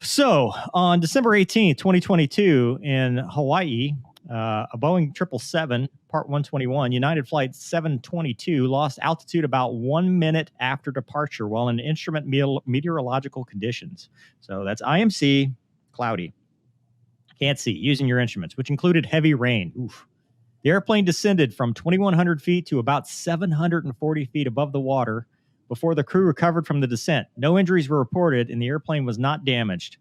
So on December 18th, 2022 in Hawaii, a Boeing 777 Part 121 United Flight 722 lost altitude about 1 minute after departure while in instrument meteorological conditions. So that's IMC, cloudy. Can't see, using your instruments, which included heavy rain. Oof. The airplane descended from 2,100 feet to about 740 feet above the water before the crew recovered from the descent. No injuries were reported, and the airplane was not damaged.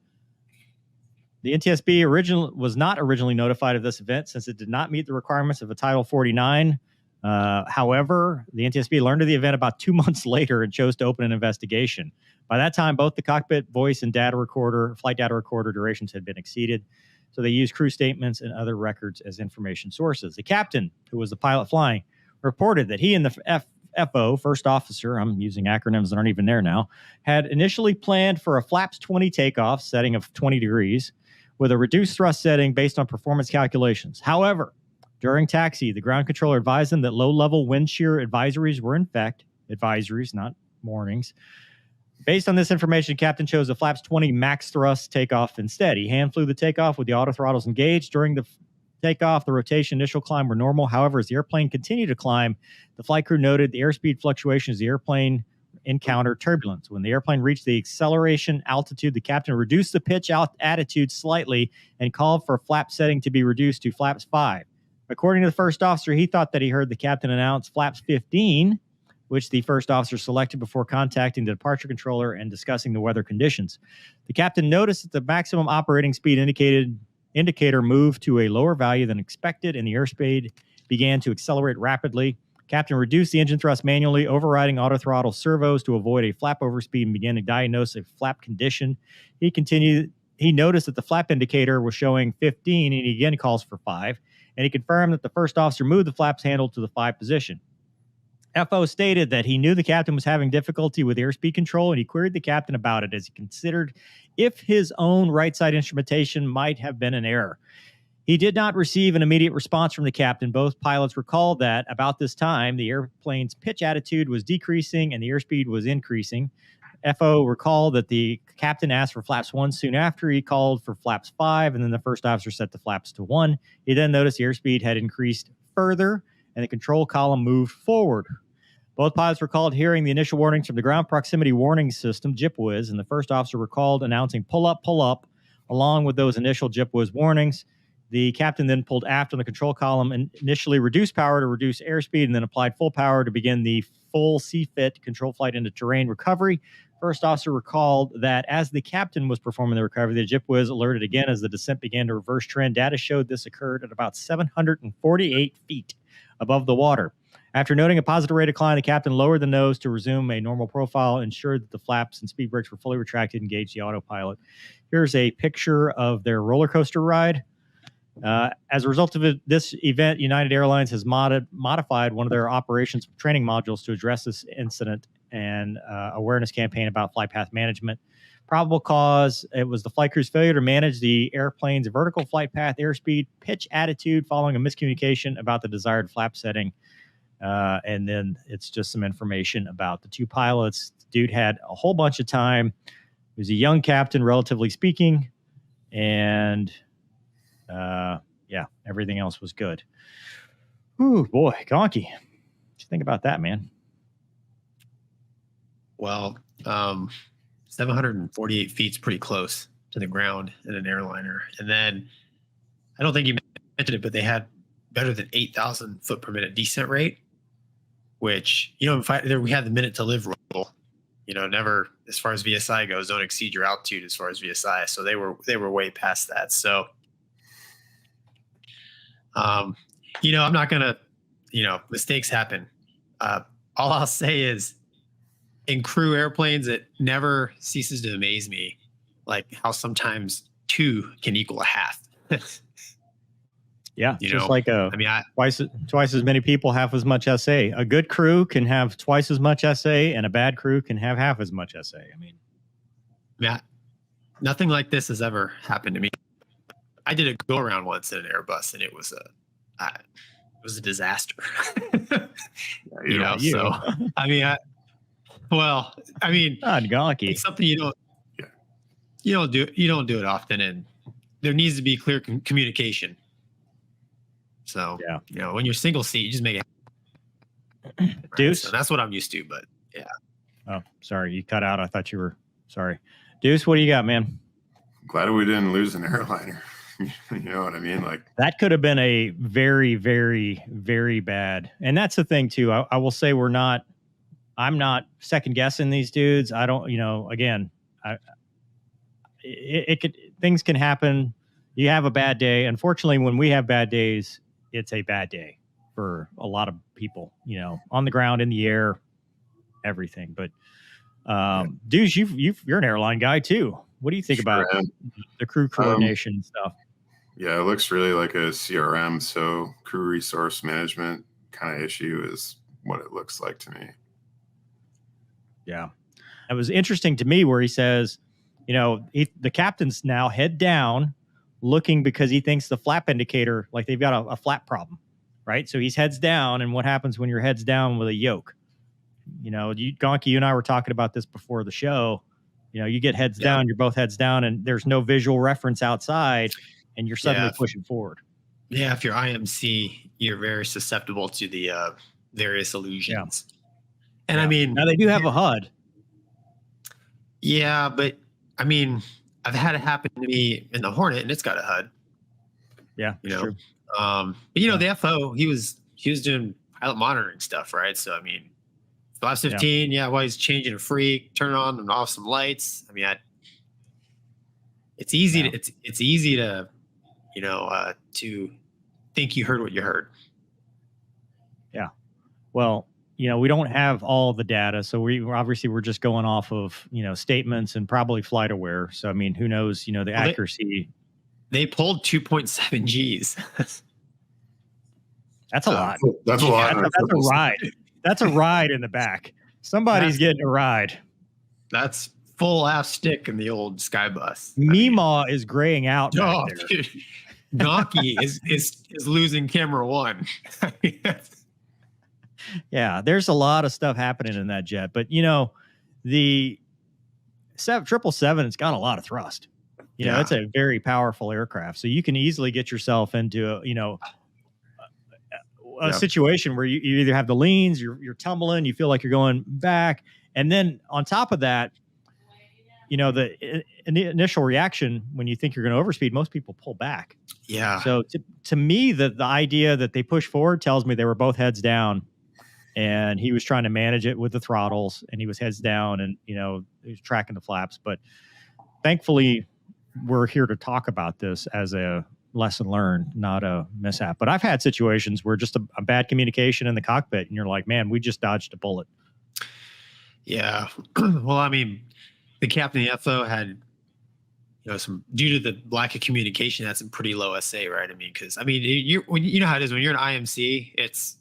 The NTSB was not originally notified of this event since it did not meet the requirements of a Title 49. However, the NTSB learned of the event about 2 months later and chose to open an investigation. By that time, both the cockpit voice and flight data recorder durations had been exceeded. So they used crew statements and other records as information sources. The captain, who was the pilot flying, reported that he and the FO, first officer, I'm using acronyms that aren't even there now, had initially planned for a flaps 20 takeoff setting of 20 degrees with a reduced thrust setting based on performance calculations. However, during taxi, the ground controller advised them that low-level wind shear advisories were in effect, advisories, not warnings. Based on this information, the captain chose a flaps 20 max thrust takeoff instead. He hand flew the takeoff with the auto throttles engaged. During the takeoff, the rotation initial climb were normal. However, as the airplane continued to climb, the flight crew noted the airspeed fluctuations as the airplane encountered turbulence. When the airplane reached the acceleration altitude, the captain reduced the pitch attitude slightly and called for flap setting to be reduced to flaps 5. According to the first officer, he thought that he heard the captain announce flaps 15, which the first officer selected before contacting the departure controller and discussing the weather conditions. The captain noticed that the maximum operating speed indicator moved to a lower value than expected, and the airspeed began to accelerate rapidly. Captain reduced the engine thrust manually, overriding auto throttle servos to avoid a flap overspeed and began to diagnose a flap condition. He noticed that the flap indicator was showing 15, and he again calls for 5, and he confirmed that the first officer moved the flaps handle to the 5 position. FO stated that he knew the captain was having difficulty with airspeed control, and he queried the captain about it as he considered if his own right side instrumentation might have been an error. He did not receive an immediate response from the captain. Both pilots recalled that about this time, the airplane's pitch attitude was decreasing and the airspeed was increasing. FO recalled that the captain asked for flaps 1 soon after. He called for flaps 5, and then the first officer set the flaps to 1. He then noticed the airspeed had increased further, and the control column moved forward. Both pilots recalled hearing the initial warnings from the ground proximity warning system, GPWIS, and the first officer recalled announcing pull up, along with those initial GPWIS warnings. The captain then pulled aft on the control column and initially reduced power to reduce airspeed and then applied full power to begin the full CFIT control flight into terrain recovery. First officer recalled that as the captain was performing the recovery, the GPWIS alerted again as the descent began to reverse trend. Data showed this occurred at about 748 feet above the water. After noting a positive rate of climb, the captain lowered the nose to resume a normal profile, ensured that the flaps and speed brakes were fully retracted, and engaged the autopilot. Here's a picture of their roller coaster ride. As a result of this event, United Airlines has modified one of their operations training modules to address this incident and awareness campaign about flight path management. Probable cause, it was the flight crew's failure to manage the airplane's vertical flight path, airspeed, pitch attitude following a miscommunication about the desired flap setting. And then it's just some information about the 2 pilots. The dude had a whole bunch of time. He was a young captain, relatively speaking. And everything else was good. Ooh, boy, Gonky. What you think about that, man? Well, 748 feet is pretty close to the ground in an airliner. And then I don't think you mentioned it, but they had better than 8,000 foot per minute descent rate, which, we had the minute to live rule, never, as far as VSI goes, don't exceed your altitude as far as VSI. So they were way past that. So, I'm not going to, mistakes happen. All I'll say is in crew airplanes, it never ceases to amaze me, like how sometimes 2 can equal a half. Yeah, just like twice as many people, half as much SA. A good crew can have twice as much SA, and a bad crew can have half as much SA. Nothing like this has ever happened to me. I did a go around once in an Airbus, and it was a disaster. So Gonky. It's something you don't. you don't do it often, and there needs to be clear communication. So when you're single seat, you just make it. Right? Deuce. So that's what I'm used to. But yeah. Oh, sorry, you cut out. I thought you were sorry. Deuce, what do you got, man? Glad we didn't lose an airliner. You know what I mean? Like that could have been a very, very, very bad. And that's the thing too. I will say I'm not second guessing these dudes. I don't, again, things can happen. You have a bad day. Unfortunately, when we have bad days, it's a bad day for a lot of people, on the ground, in the air, everything. But Deuce, you're an airline guy too. What do you think about the crew coordination and stuff? Yeah, it looks really like a CRM. So crew resource management kind of issue is what it looks like to me. Yeah. It was interesting to me where he says, the captain's now head down looking because he thinks the flap indicator, like they've got a flap problem, right? So he's heads down. And what happens when your head's down with a yoke? Gonky, you and I were talking about this before the show. You get heads down, you're both heads down, and there's no visual reference outside, and you're suddenly pushing forward. Yeah, if you're IMC, you're very susceptible to the various illusions. Yeah. And I mean, now they do have a HUD. Yeah, but I mean, I've had it happen to me in the Hornet, and it's got a HUD. Yeah, true. But the FO, he was doing pilot monitoring stuff, right? So I mean, last 15, while he's changing a freak, turn on and off some lights. I mean, it's easy to it's easy to to think you heard what you heard. Yeah. Well, we don't have all the data, so we're just going off of statements and probably flight aware. So I mean, who knows? The accuracy. They pulled 2.7 Gs. That's a lot. That's a lot. That's a ride. That's a ride in the back. Somebody's getting a ride. That's full ass stick in the old Skybus. Meemaw is graying out. Dude, Gonky is losing camera one. Yeah, there's a lot of stuff happening in that jet, but the 777, it's got a lot of thrust. It's a very powerful aircraft, so you can easily get yourself into a situation where you either have the leans, you're tumbling, you feel like you're going back, and then on top of that, the initial reaction when you think you're going to overspeed, most people pull back. Yeah. So to me, the idea that they push forward tells me they were both heads down. And he was trying to manage it with the throttles, and he was heads down, and he was tracking the flaps. But thankfully, we're here to talk about this as a lesson learned, not a mishap. But I've had situations where just a bad communication in the cockpit, and you're like, man, we just dodged a bullet. Yeah. Well, I mean, the captain of the FO had, some due to the lack of communication, had some pretty low SA, right? I mean, because how it is when you're an IMC, it's.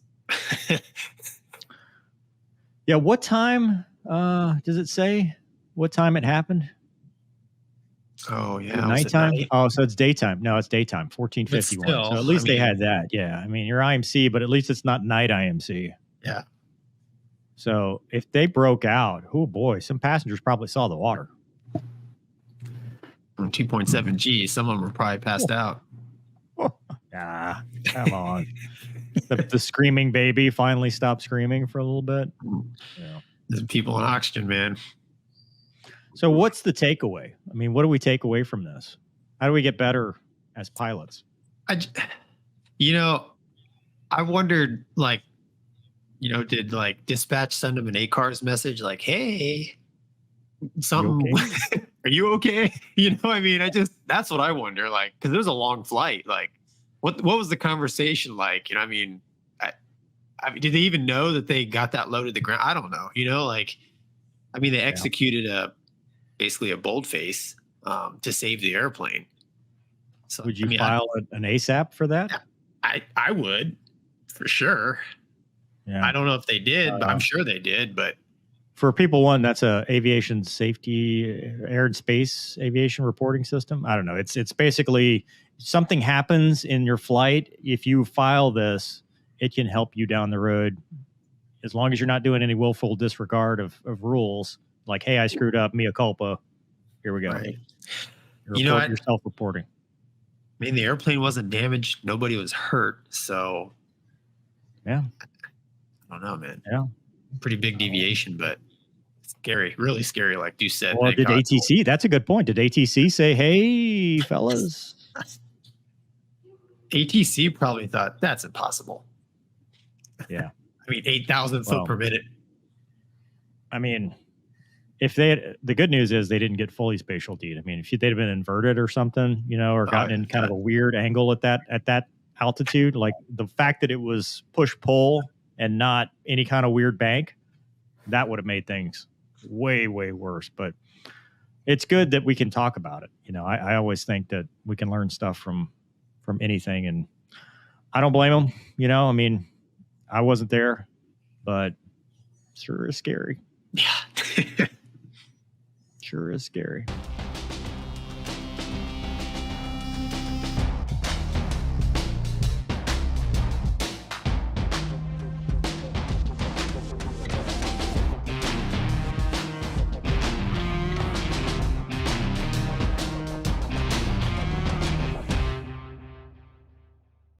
Yeah, what time does it say? What time it happened? Oh, yeah. Nighttime? Oh, so it's daytime. No, it's daytime, 14:51. So at least they had that. Yeah. I mean, you're IMC, but at least it's not night IMC. Yeah. So if they broke out, oh boy, some passengers probably saw the water. From 2.7 G, some of them were probably passed out. Nah, come on. The screaming baby finally stopped screaming for a little bit. There's people on oxygen, man. So what's the takeaway? I mean, what do we take away from this? How do we get better as pilots? I wondered, did dispatch send them an ACARS message like, hey, something, you okay? Are you okay? I mean, that's what I wonder, because it was a long flight. What was the conversation like? I mean, did they even know that they got that low to the ground? I don't know. They executed basically a boldface to save the airplane. So would you file an ASAP for that? I would, for sure. Yeah. I don't know if they did, but I'm sure they did. But for people, that's a aviation safety, air and space aviation reporting system. I don't know. It's basically something happens in your flight. If you file this, it can help you down the road, as long as you're not doing any willful disregard of rules. Like, hey, I screwed up, mea culpa. Here we go. Right. You know, you're self-reporting. I mean, the airplane wasn't damaged. Nobody was hurt. So, yeah. I don't know, man. Yeah. Pretty big deviation, but scary, really scary, like Deuce said. Or did ATC, that's a good point. Did ATC say, hey, fellas? ATC probably thought that's impossible. Yeah. I mean, 8,000 foot per minute. I mean, if they had, the good news is they didn't get fully spatial deed. I mean, if they'd have been inverted or something, you know, or gotten in kind of a weird angle at that altitude, like the fact that it was push pull and not any kind of weird bank, that would have made things way, way worse. But it's good that we can talk about it. You know, I always think that we can learn stuff from anything, and I don't blame them. You know, I mean, I wasn't there, but sure is scary. Yeah. Sure is scary.